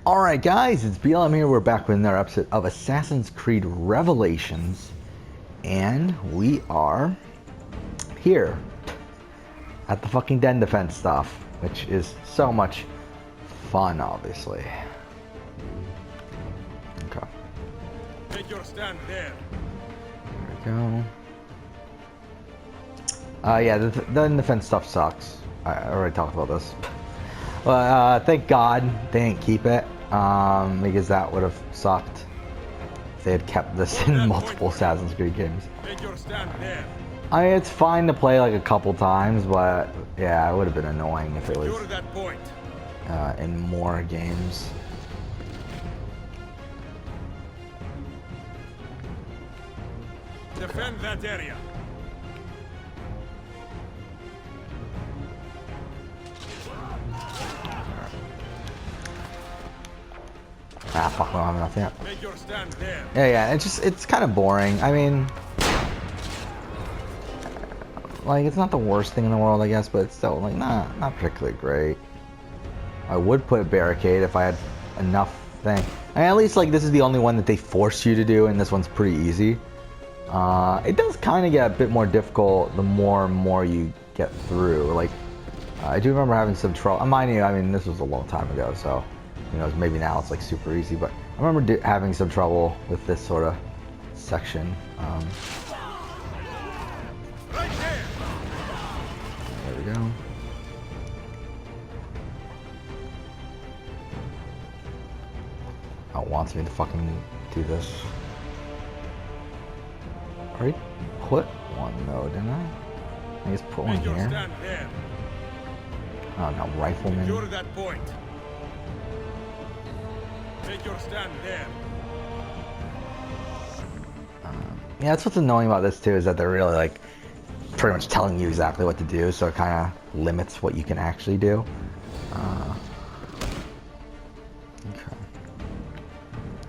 Alright guys, it's BLM here. We're back with another episode of Assassin's Creed Revelations. And we are here at the fucking den defense stuff, which is so much fun, obviously. Okay. Take your stand there. There we go. Yeah, the den defense stuff sucks. I already talked about this. But thank God they didn't keep it. Because that would have sucked if they had kept this in multiple Assassin's Creed games. Take your stand there. I mean, it's fine to play like a couple times, but yeah, it would have been annoying if it was Secure that point. in more games. Defend that area. Ah, fuck, we don't have enough yet. Take your stand there. Yeah, it's kind of boring. I mean, like, it's not the worst thing in the world, I guess, but it's still, like, not particularly great. I would put a barricade if I had enough thing. I mean, at least, like, this is the only one that they force you to do, and this one's pretty easy. It does kind of get a bit more difficult the more and more you get through. Like, I do remember having some trouble. Mind you, I mean, this was a long time ago, so who knows, maybe now it's like super easy, but I remember having some trouble with this sort of section. Right there. There we go. Oh, it wants me to fucking do this. I already put one though, didn't I? I just put one Take your here. stand there. Oh no, rifleman. Secure that point. Take your stand there. Yeah, that's what's annoying about this too, is that they're really like pretty much telling you exactly what to do, so it kind of limits what you can actually do. Okay.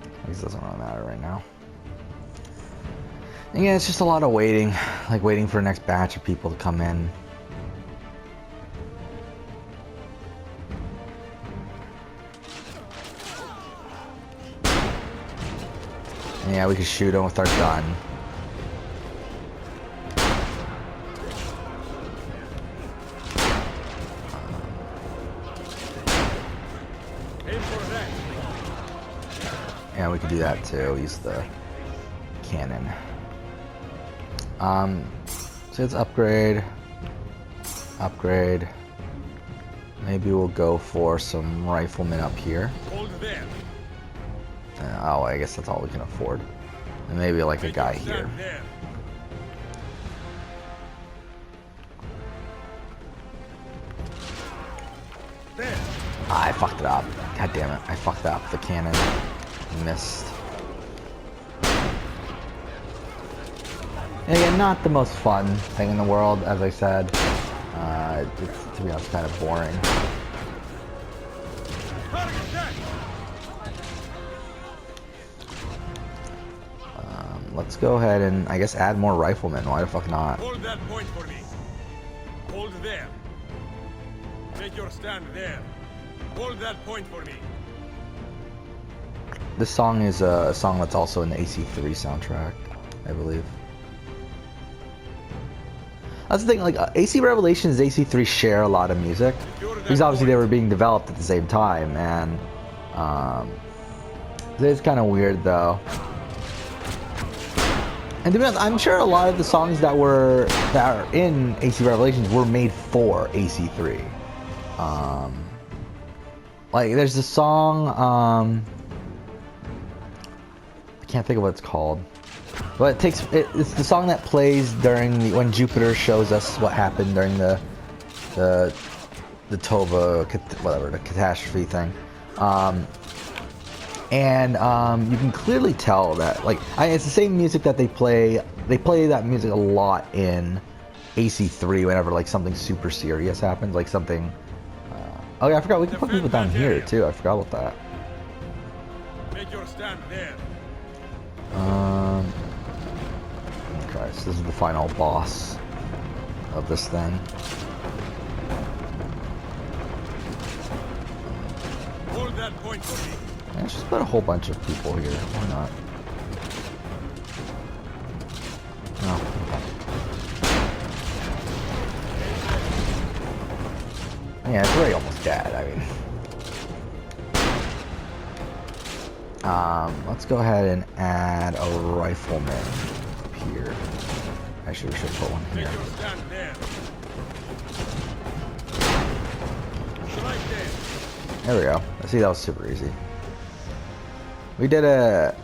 I guess it doesn't really matter right now. And yeah, it's just a lot of waiting, like waiting for the next batch of people to come in. And yeah, we can shoot them with our gun. Aim for that. Yeah, we could do that too. Use the cannon. So it's upgrade. Upgrade. Maybe we'll go for some riflemen up here. Hold there. Oh, I guess that's all we can afford. And maybe like a Take guy your here. stand there. There. Ah, I fucked it up. God damn it. I fucked up the cannon. Missed. And again, not the most fun thing in the world, as I said. It's, to be honest, kind of boring. Target that. Let's go ahead and, I guess, add more riflemen. Why the fuck not? Hold that point for me. Hold there. Take your stand there. Hold that point for me. This song is a song that's also in the AC3 soundtrack, I believe. That's the thing, like, AC Revelations and AC3 share a lot of music. Because obviously they were being developed at the same time, and it's kind of weird though. And to be honest, I'm sure a lot of the songs that are in AC Revelations were made for AC3. Like there's a song, I can't think of what it's called, but it's the song that plays during when Jupiter shows us what happened during the Tova, whatever, the catastrophe thing. And you can clearly tell that, like, it's the same music that they play that music a lot in AC3 whenever, like, something super serious happens, like something, oh yeah, I forgot, we can put people down here too, I forgot about that. Make your stand there. Okay, so this is the final boss of this thing. Hold that point for me. Let's just put a whole bunch of people here. Why not? Oh, okay. Yeah, it's already almost dead. I mean, let's go ahead and add a rifleman up here. Actually, we should put one here. There we go. I see, that was super easy. We did it.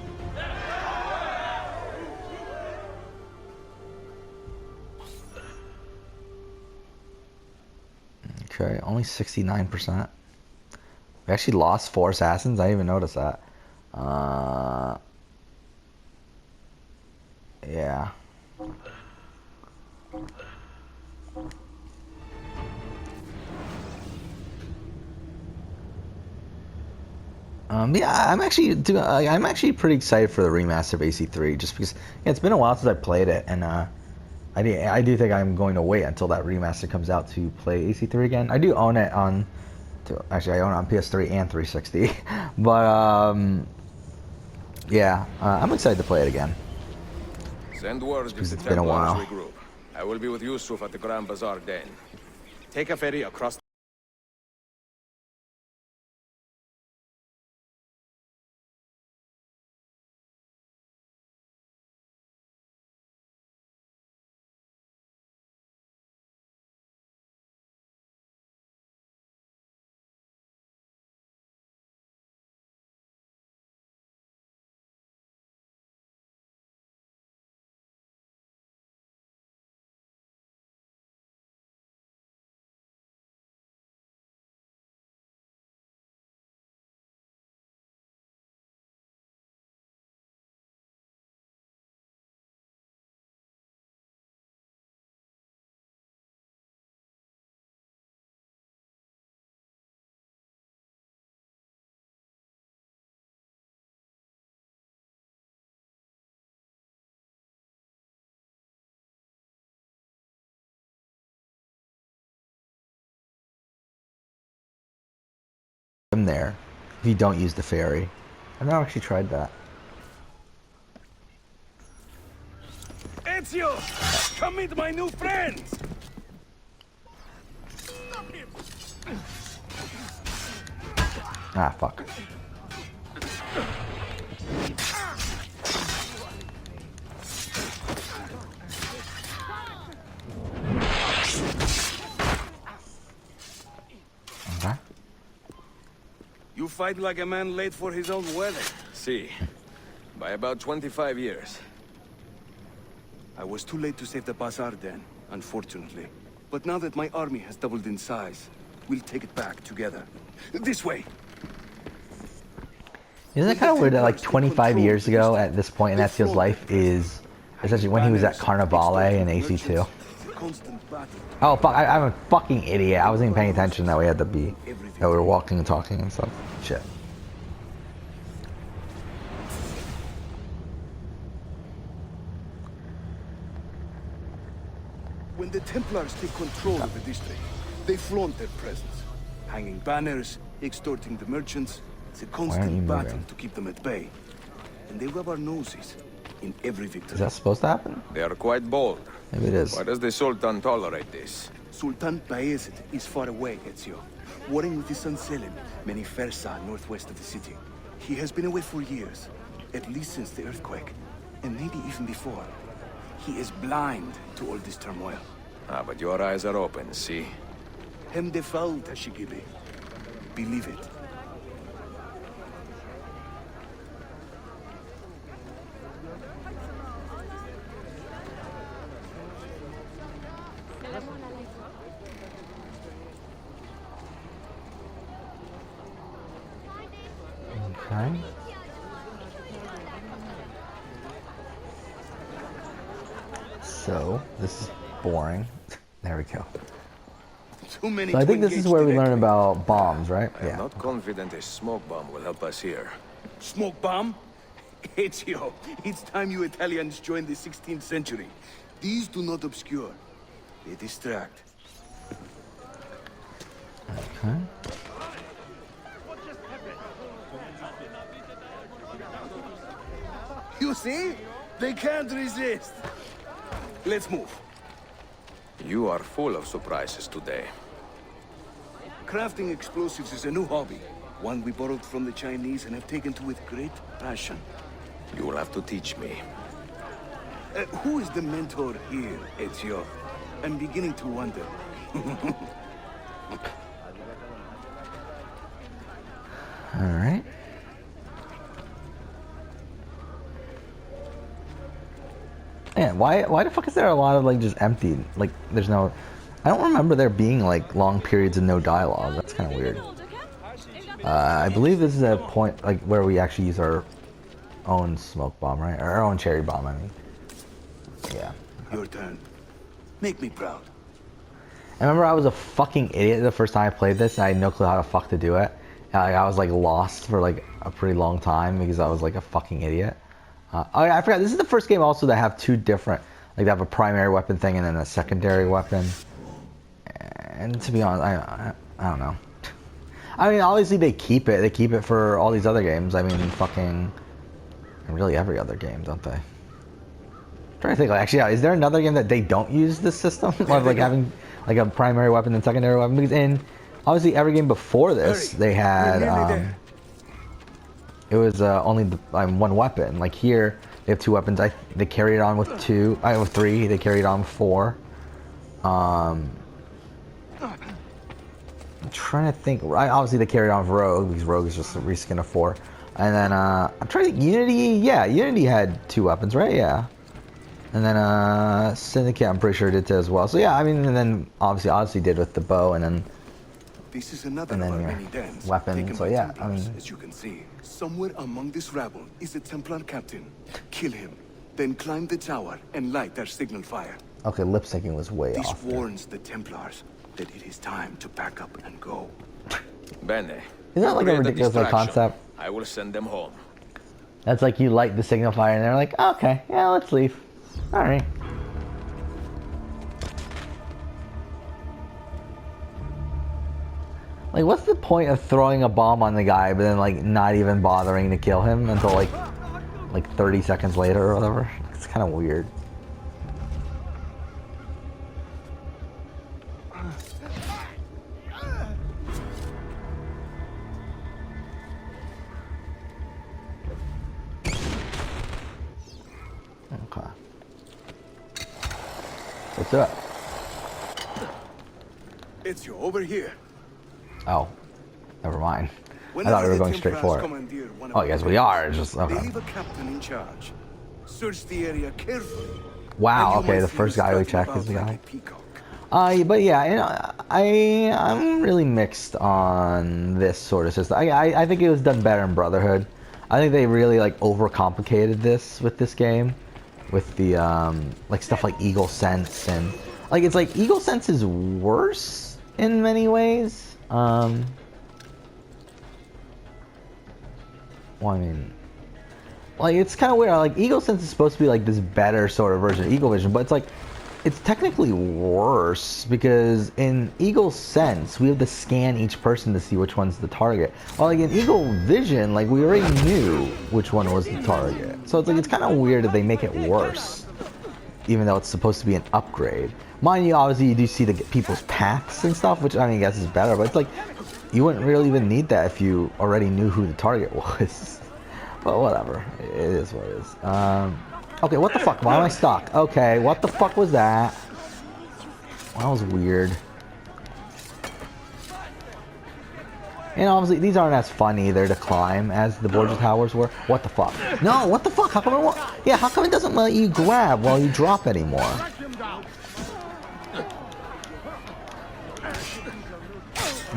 Okay, only 69%. We actually lost 4 assassins. I didn't even notice that. Yeah. Yeah, I'm actually pretty excited for the remaster of AC3, just because it's been a while since I played it, and I do think I'm going to wait until that remaster comes out to play AC3 again. I do own it on, actually I own it on PS3 and 360, but yeah, I'm excited to play it again. Send word because it's been a while. Regroup. I will be with Yusuf at the Grand Bazaar then. Take a ferry across I'm there if you don't use the ferry. I've never actually tried that. Ezio! Come meet my new friends! Ah, fuck. Okay. You fight like a man late for his own wedding. See, by about 25 years. I was too late to save the bazaar then, unfortunately. But now that my army has doubled in size, we'll take it back together. This way! Isn't it kind of weird that like 25 years ago at this point in Ezio's life is essentially when he was at Carnivale in AC2? Oh fuck, I'm a fucking idiot. I wasn't even paying attention that we had to be, that we were walking and talking and stuff. Shit. When the Templars take control of the district, they flaunt their presence. Hanging banners, extorting the merchants. It's a constant battle to keep them at bay. And they rub our noses in every victory. Is that supposed to happen? They are quite bold. Maybe it is. Why does the Sultan tolerate this? Sultan Bayezid is far away, Ezio. Warring with his son Selim, many Fersa northwest of the city. He has been away for years, at least since the earthquake, and maybe even before. He is blind to all this turmoil. Ah, but your eyes are open, see? Hem defal, Tashigibi. Believe it. Okay. So, this is boring. There we go. Too many So I think this is where we learn about bombs, right? I'm not confident a smoke bomb will help us here. Smoke bomb? Ezio, it's time you Italians joined the 16th century. These do not obscure. They distract. Okay. See? They can't resist. Let's move. You are full of surprises today. Crafting explosives is a new hobby. One we borrowed from the Chinese and have taken to with great passion. You will have to teach me. Who is the mentor here, Ezio? I'm beginning to wonder. Alright. Yeah, why the fuck is there a lot of like just empty? Like there's no, I don't remember there being like long periods of no dialogue. That's kind of weird. I believe this is a point like where we actually use our own smoke bomb, right? Or our own cherry bomb, I mean. Yeah. Your turn. Make me proud. I remember I was a fucking idiot the first time I played this and I had no clue how the fuck to do it. I was like lost for like a pretty long time because I was like a fucking idiot. Oh yeah, I forgot. This is the first game also that have two different, like they have a primary weapon thing and then a secondary weapon. And to be honest, I don't know. I mean, obviously they keep it. They keep it for all these other games. I mean, fucking, really every other game, don't they? I'm trying to think. Like, actually, yeah, is there another game that they don't use this system of like having like a primary weapon and secondary weapon? Because in obviously every game before this, they had. It was only one weapon. Like here, they have two weapons. They carry it on with two. I have three. They carry it on with four. I'm trying to think. Obviously, they carry it on with Rogue because Rogue is just a reskin of four. And then I'm trying to think. Unity. Yeah, Unity had two weapons, right? Yeah. And then Syndicate, I'm pretty sure did too as well. So yeah, I mean, and then obviously Odyssey did with the bow, and then. This is another And then of our your many dens weapon, taken so by yeah, Templars, I mean- as you can see, somewhere among this rabble is a Templar captain. Kill him, then climb the tower and light their signal fire. Okay, lip syncing was way This off there. warns the Templars that it is time to pack up and go. Bene. Isn't that like a Create ridiculous like, distraction. concept? I will send them home. That's like you light the signal fire and they're like, okay, yeah, let's leave. All right. Like, what's the point of throwing a bomb on the guy, but then like not even bothering to kill him until like 30 seconds later or whatever? It's kind of weird. Okay. Let's do it. Ezio, over here. Oh, never mind. I Whenever thought we were the going straight Templars for it. commandeer one of Oh, our yes, we dens, are. It's just They okay. leave a captain in charge. Search the area carefully. Wow. and you Okay, might the see first him guy we strutting check is the about guy. like a peacock. But yeah, you know, I'm really mixed on this sort of system. I think it was done better in Brotherhood. I think they really like overcomplicated this with this game, with the like stuff like Eagle Sense and like it's like Eagle Sense is worse in many ways. Well, I mean, like it's kind of weird. Like Eagle Sense is supposed to be like this better sort of version of Eagle Vision, but it's like. It's technically worse because in Eagle Sense, we have to scan each person to see which one's the target. While like in Eagle Vision, like we already knew which one was the target. So it's like it's kind of weird that they make it worse, even though it's supposed to be an upgrade. Mind you, obviously you do see the people's paths and stuff, which I mean I guess is better, but it's like you wouldn't really even need that if you already knew who the target was. But whatever, it is what it is. Okay, what the fuck? Why am I stuck? Okay, what the fuck was that? That was weird. And obviously, these aren't as fun either to climb as the Borgia Towers were. What the fuck? No, what the fuck? How come it won't? Yeah, how come it doesn't let you grab while you drop anymore?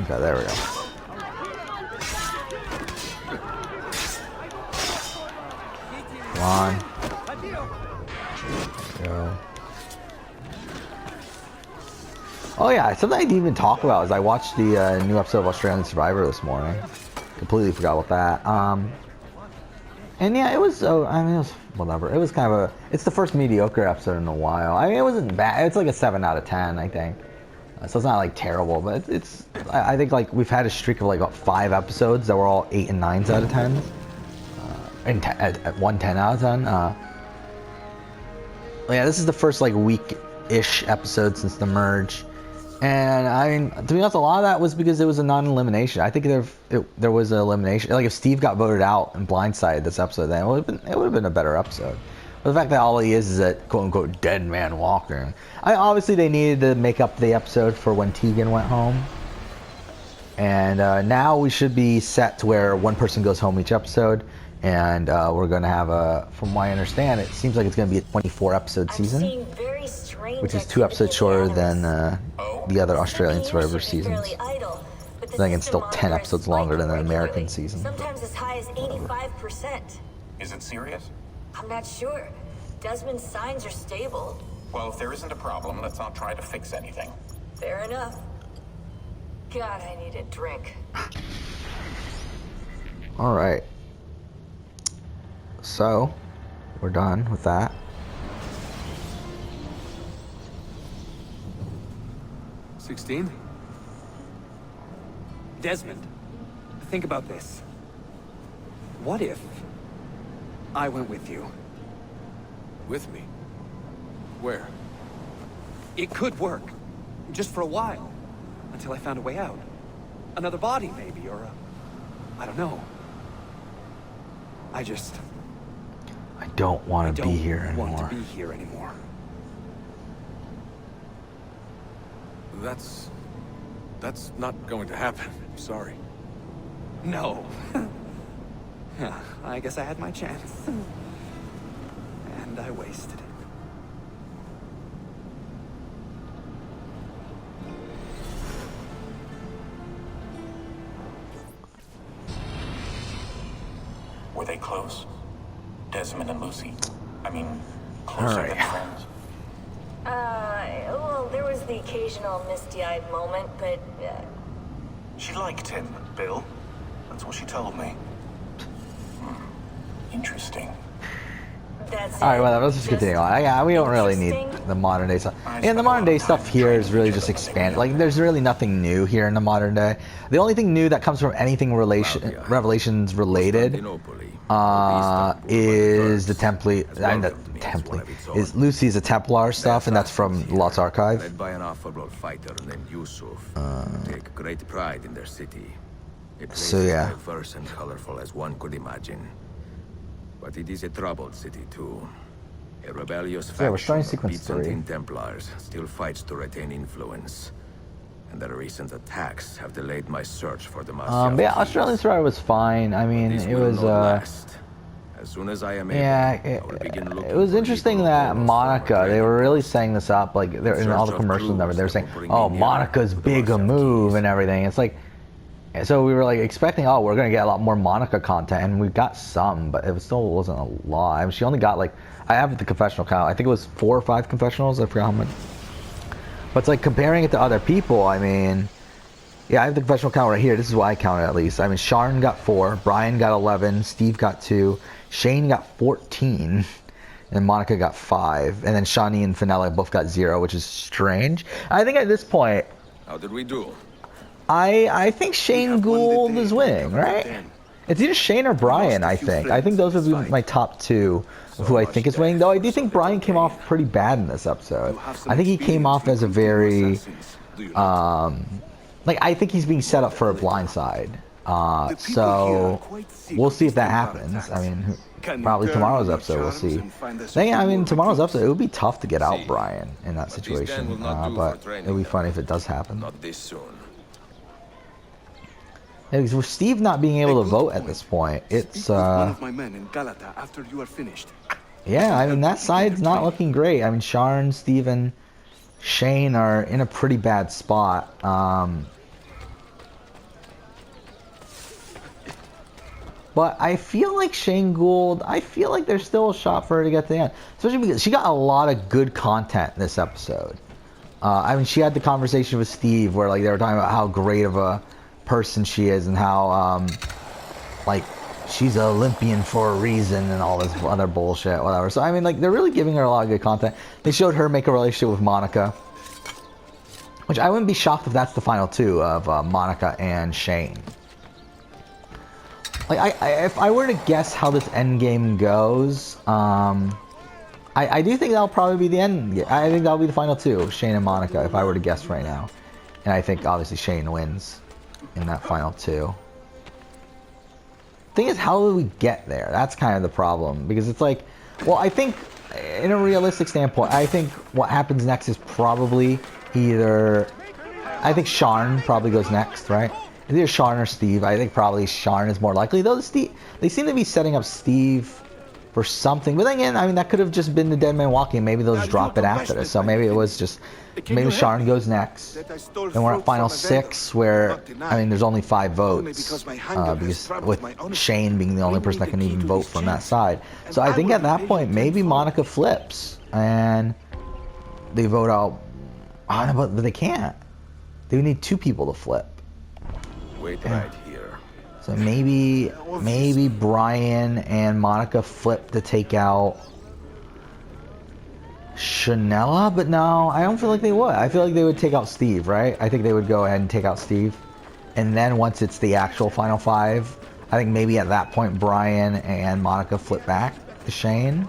Okay, there we go. Come on. Go. Oh yeah, something I didn't even talk about is I watched the new episode of Australian Survivor this morning. Completely forgot about that. And yeah, it was. I mean, it was whatever. It was kind of a. It's the first mediocre episode in a while. I mean, it wasn't bad. It's like a 7 out of 10, I think. So it's not like terrible, but it's. I think like we've had a streak of like 5 episodes that were all 8 and 9s out of 10. at 110 out of 10. Yeah, this is the first like week-ish episode since the merge, and I mean, to be honest, a lot of that was because it was a non-elimination. I think there was an elimination. Like if Steve got voted out and blindsided this episode, then it would have been a better episode. But the fact that all he is a quote-unquote dead man walking. Obviously they needed to make up the episode for when Tegan went home. And now we should be set to where one person goes home each episode. And we're going to have from what I understand, it seems like it's going to be a 24-episode season. Which is 2 episodes shorter than the other Australian Survivor seasons. I think it's still 10 episodes longer than the American season. Sometimes as high as 85%. Is it serious? I'm not sure. Desmond's signs are stable. Well, if there isn't a problem, let's not try to fix anything. Fair enough. God, I need a drink. Alright. So, we're done with that. $16? Desmond, think about this. What if I went with you? With me? Where? It could work. Just for a while. Until I found a way out. Another body, maybe, or I don't know. I don't want to be here anymore. want to be here anymore. That's not going to happen. I'm sorry. No. Yeah, I guess I had my chance. And I wasted it. Were they close? Desmond and Lucy? I mean, closer than friends? Well, there was the occasional misty-eyed moment, but, She liked him, Bill. That's what she told me. Interesting. that's Alright, it. well, let's just continue on. Yeah, we don't really need the modern day stuff. And the modern day stuff here is really just expanded. Like, there's really nothing new here in the modern day. The only thing new that comes from anything Revelations related is the template. Is Lucy's a Templar stuff, and that's from Lot's Archive. Led by an affable fighter named Yusuf. Take great pride in their city. A place So, yeah. as diverse and colorful as one could imagine. But it is a troubled city too. A rebellious Yeah, we're starting faction of sequence 3. Byzantine Templars still fights to retain influence. And their recent attacks have delayed my search for the master. But yeah, Australian Survivor was fine. I mean, it was As soon as I am able, yeah, I will begin looking it was for interesting legal that approvals Monica, for they were training. really setting this up, like they're in all the commercials and everything, they were saying, oh, Monica's big a move and everything. It's like, so we were like expecting, oh, we're gonna get a lot more Monica content, and we got some, but it still wasn't a lot. I mean, she only got like, I have the confessional count, I think it was 4 or 5 confessionals, I forgot how many. But it's like comparing it to other people, I mean, yeah, I have the confessional count right here. This is what I counted at least. I mean, Sharon got 4, Brian got 11, Steve got 2, Shane got 14, and Monica got 5, and then Shawnee and Fenella both got 0, which is strange. I think at this point, How did we do? I think Shane Gould is winning, right? It's either Shane or Brian, I think. I think those would be my top 2 of who I think is winning, though I do think Brian came off pretty bad in this episode. I think he came off as a very, like, I think he's being set up for a blindside. So we'll see if that happens. I mean, probably tomorrow's episode we'll see. I mean, tomorrow's episode, it would be tough to get out Brian in that situation, but it'll be funny if it does happen. Not this soon. Yeah, because with Steve not being able to vote at this point, it's one of my men in Galata after you are finished. yeah, I mean, that side's not looking great. I mean, Sharon, Steve, and Shane are in a pretty bad spot. But I feel like Shane Gould, I feel like there's still a shot for her to get to the end. Especially because she got a lot of good content this episode. I mean, she had the conversation with Steve where, like, they were talking about how great of a person she is and how, like, she's an Olympian for a reason and all this other bullshit, whatever. So, I mean, like, they're really giving her a lot of good content. They showed her make a relationship with Monica. Which I wouldn't be shocked if that's the final 2 of Monica and Shane. Like if I were to guess how this end game goes, I do think that'll probably be the end. I think that'll be the final two, Shane and Monica, if I were to guess right now. And I think obviously Shane wins in that final two. Thing is, how do we get there? That's kind of the problem, because it's like, well, I think in a realistic standpoint, I think what happens next is probably either, I think Sharn probably goes next, right? It's either Sharn or Steve. I think probably Sharn is more likely, though Steve, they seem to be setting up Steve for something. But then again, I mean, that could have just been the Dead Man Walking. Maybe they'll just drop it after this. So maybe it was just, maybe Sharn goes next. Then we're at final 6, where, I mean, there's only 5 votes. Because with Shane being the only person that can even vote from that side. So I think at that point, maybe Monica flips. And they vote out, I don't know, but they can't. They would need 2 people to flip. Wait right here. So maybe Brian and Monica flip to take out Chanela, but no, I don't feel like they would. I feel like they would take out Steve, right? I think they would go ahead and take out Steve. And then once it's the actual final 5, I think maybe at that point Brian and Monica flip back to Shane.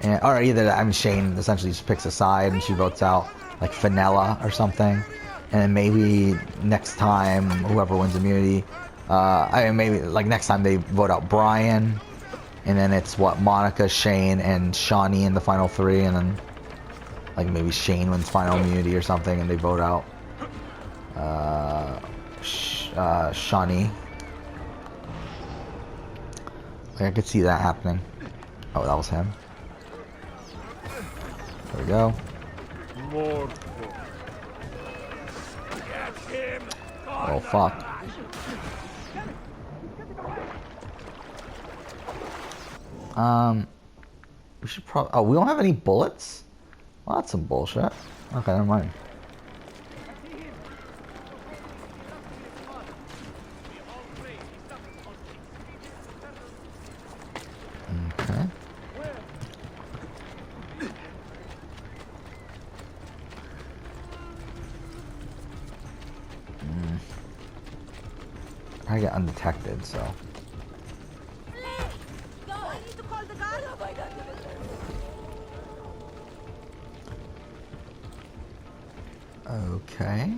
And, or either, I mean, Shane essentially just picks a side and she votes out like Fenella or something. And then maybe next time, whoever wins immunity, I mean, maybe like next time they vote out Brian, and then it's what, Monica, Shane, and Shawnee in the final 3, and then like maybe Shane wins final immunity or something, and they vote out Shawnee. Like, I could see that happening. Oh, that was him. There we go. Oh fuck. We should probably, oh, we don't have any bullets? Well, that's some bullshit. Okay, never mind. Okay. I get undetected, so. Okay.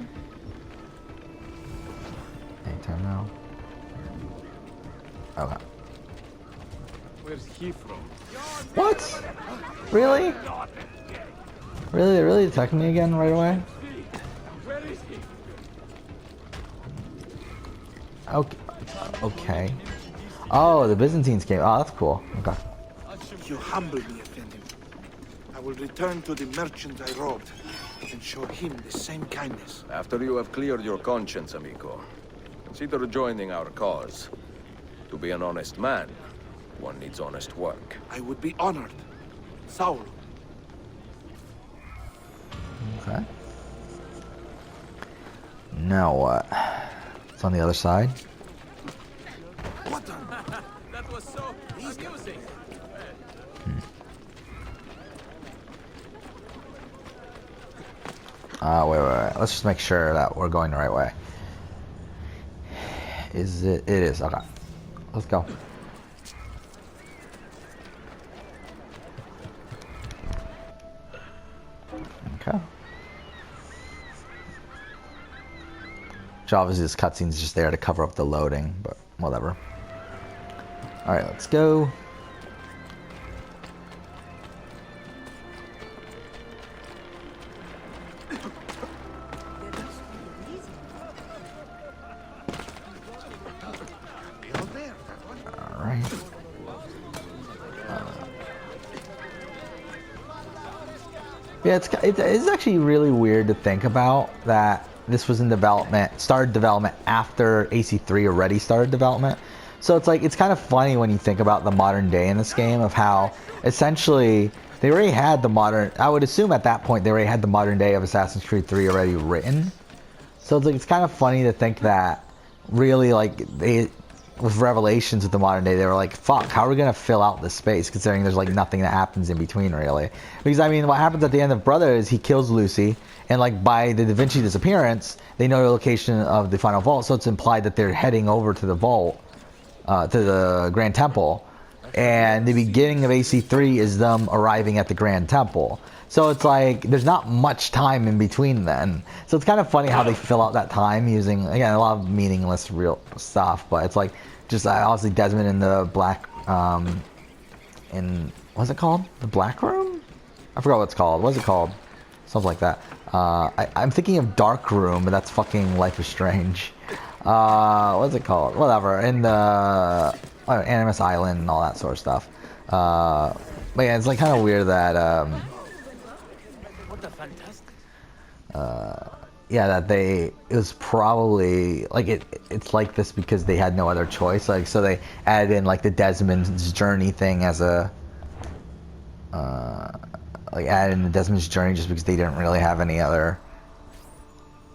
Anytime now. Okay. Where's he from? What? Really? Really? They really attacked me again right away? Where is he? Okay. Okay. Oh, the Byzantines came. Oh, that's cool. Okay. You humble me, Effendi. I will return to the merchant I robbed and show him the same kindness. After you have cleared your conscience, amigo, consider joining our cause. To be an honest man, one needs honest work. I would be honored. Saul. Okay. Now what? It's on the other side. What the? That was so amusing. Wait. Let's just make sure that we're going the right way. Is it? It is. Okay. Let's go. Okay. So obviously this cutscene's just there to cover up the loading, but whatever. Alright, let's go. Alright. Yeah, it's actually really weird to think about that this was in development, started development after AC3 already started development. So it's like, it's kind of funny when you think about the modern day in this game of how essentially they already had the modern, I would assume at that point they already had the modern day of Assassin's Creed 3 already written. So it's like, it's kind of funny to think that really like they, with Revelations of the modern day, they were like, fuck, how are we going to fill out this space considering there's like nothing that happens in between really? Because I mean, what happens at the end of Brother is he kills Lucy, and like by the Da Vinci disappearance, they know the location of the final vault, so it's implied that they're heading over to the vault to the Grand Temple, and the beginning of AC3 is them arriving at the Grand Temple. So it's like there's not much time in between then. So it's kind of funny how they fill out that time using, again, a lot of meaningless real stuff. But it's like just obviously Desmond in the black, in what's it called? The Black Room? I forgot what it's called. What's it called? Something like that. I'm thinking of Dark Room, but that's fucking Life is Strange. What's it called? Whatever. In the Animus Island and all that sort of stuff. But yeah, it's like kind of weird that. Yeah, that it was probably like it's like this because they had no other choice. Like, so they added in like the Desmond's journey thing as a like added in the Desmond's journey just because they didn't really have any other.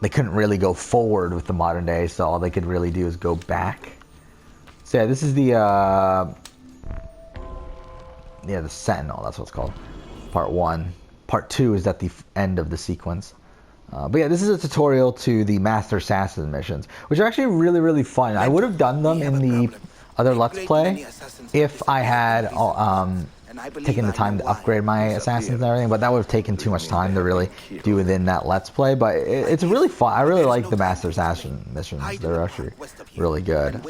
They couldn't really go forward with the modern day, so all they could really do is go back. So yeah, this is the the Sentinel. That's what it's called. Part 1. Part 2 is at the end of the sequence. But yeah, this is a tutorial to the Master Assassin missions, which are actually really, really fun. I would have done them in the other Let's Play if I had taken the time to upgrade my assassins and everything, but that would have taken too much time to really do within that Let's Play. But it's really fun. I really like the Master Assassin missions. They're actually really good.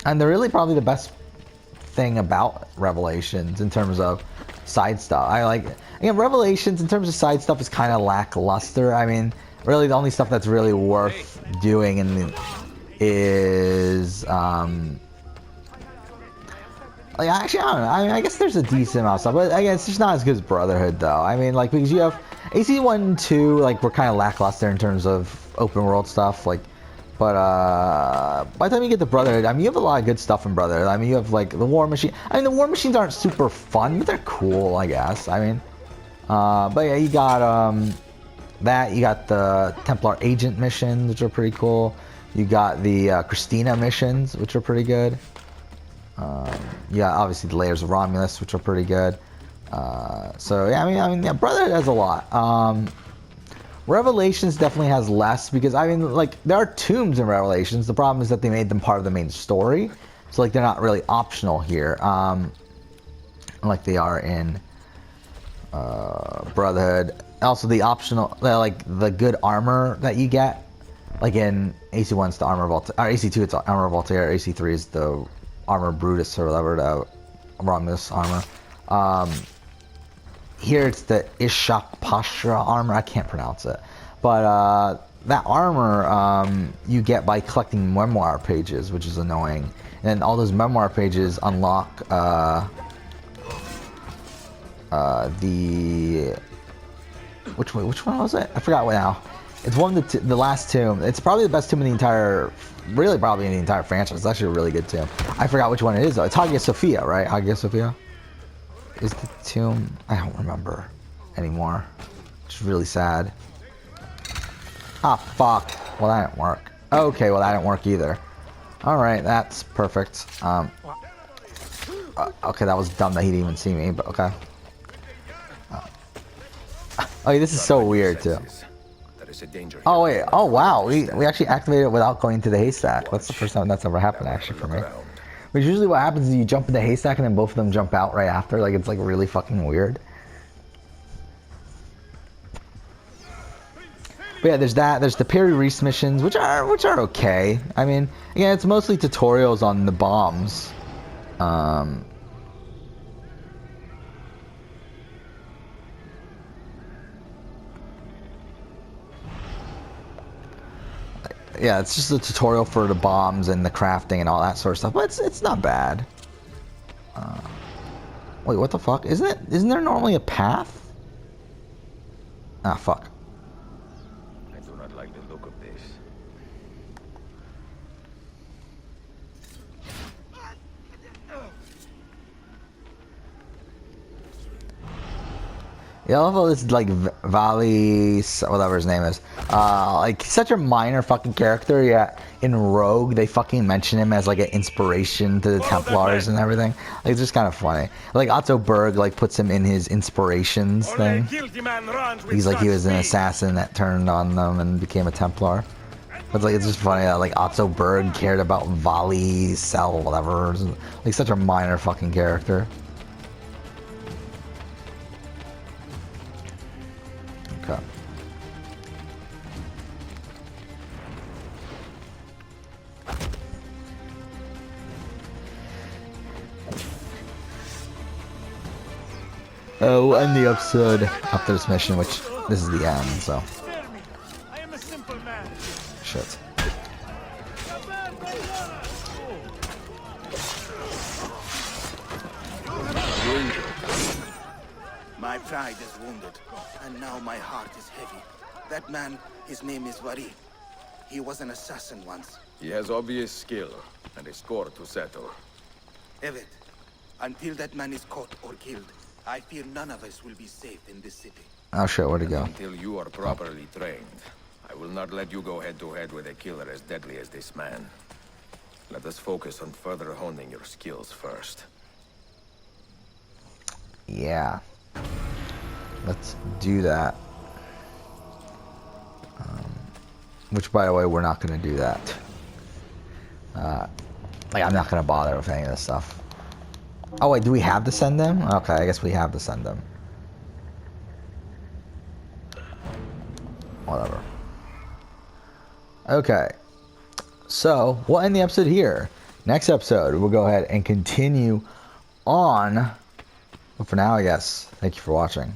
And they're really probably the best thing about Revelations in terms of side stuff. I like, again, Revelations in terms of side stuff is kind of lackluster. I mean, really the only stuff that's really worth doing is like, actually, I don't know. I guess there's a decent amount of stuff, but I guess it's just not as good as Brotherhood, though. I mean, like, because you have AC1 and 2, like, were kind of lackluster in terms of open world stuff, like, but by the time you get to Brotherhood, I mean, you have a lot of good stuff in Brotherhood. I mean, you have like the War Machine. I mean, the War Machines aren't super fun, but they're cool, I guess. I mean, but yeah, you got that. You got the Templar Agent missions, which are pretty cool. You got the Christina missions, which are pretty good. Yeah, obviously the Layers of Romulus, which are pretty good. So yeah, I mean, yeah, Brotherhood has a lot. Revelations definitely has less because, I mean, like, there are tombs in Revelations. The problem is that they made them part of the main story. So, like, they're not really optional here. Like they are in Brotherhood. Also, the optional, like, the good armor that you get. Like in AC1, it's the armor of Altair. Or AC2, it's the armor of Altair. AC3 is the armor of Brutus or whatever, the Romulus armor. Here it's the Ishak Pashra armor. I can't pronounce it. But that armor you get by collecting memoir pages, which is annoying. And then all those memoir pages unlock the... Which one was it? I forgot what now. It's one of the last tomb. It's probably the best tomb in the entire... Really probably in the entire franchise. It's actually a really good tomb. I forgot which one it is though. It's Hagia Sophia, right? Hagia Sophia? Is the tomb? I don't remember anymore. It's really sad. Ah, fuck. Well, that didn't work. Okay, well, that didn't work either. Alright, that's perfect. Okay, that was dumb that he didn't even see me, but okay. Oh, this is so weird, too. Oh, wait. Oh, wow. We actually activated it without going to the haystack. That's the first time that's ever happened, actually, for me. Which usually what happens is you jump in the haystack and then both of them jump out right after. Like, it's like really fucking weird. But yeah, there's that. There's the Perry Reese missions, which are okay. I mean, again, it's mostly tutorials on the bombs. Yeah, it's just a tutorial for the bombs and the crafting and all that sort of stuff, but it's not bad. Wait, what the fuck? Isn't there normally a path? Ah, fuck. I do not like the look of this. Yeah, I love how this, like, Valley, whatever his name is, like, such a minor fucking character, yet in Rogue, they fucking mention him as, like, an inspiration to the Templars and everything. Like, it's just kind of funny. Like, Otto Berg, like, puts him in his inspirations thing. He's like, he was an assassin that turned on them and became a Templar. But like, it's just funny that like Otto Berg cared about Volley, Cell, whatever. Like such a minor fucking character. Okay. Oh, we'll end the episode after this mission, which this is the end, so. Spare me. I am a simple man. Shit. My pride is wounded, and now my heart is heavy. That man, his name is Vari. He was an assassin once. He has obvious skill and a score to settle. Evet, until that man is caught or killed, I fear none of us will be safe in this city. Oh shit, where'd he go? Until you are properly trained, I will not let you go head-to-head with a killer as deadly as this man. Let us focus on further honing your skills first. Yeah. Let's do that. Which, by the way, we're not going to do that. Like, I'm not going to bother with any of this stuff. Oh, wait, do we have to send them? Okay, I guess we have to send them. Whatever. Okay. So, we'll end the episode here. Next episode, we'll go ahead and continue on. But for now, I guess, thank you for watching.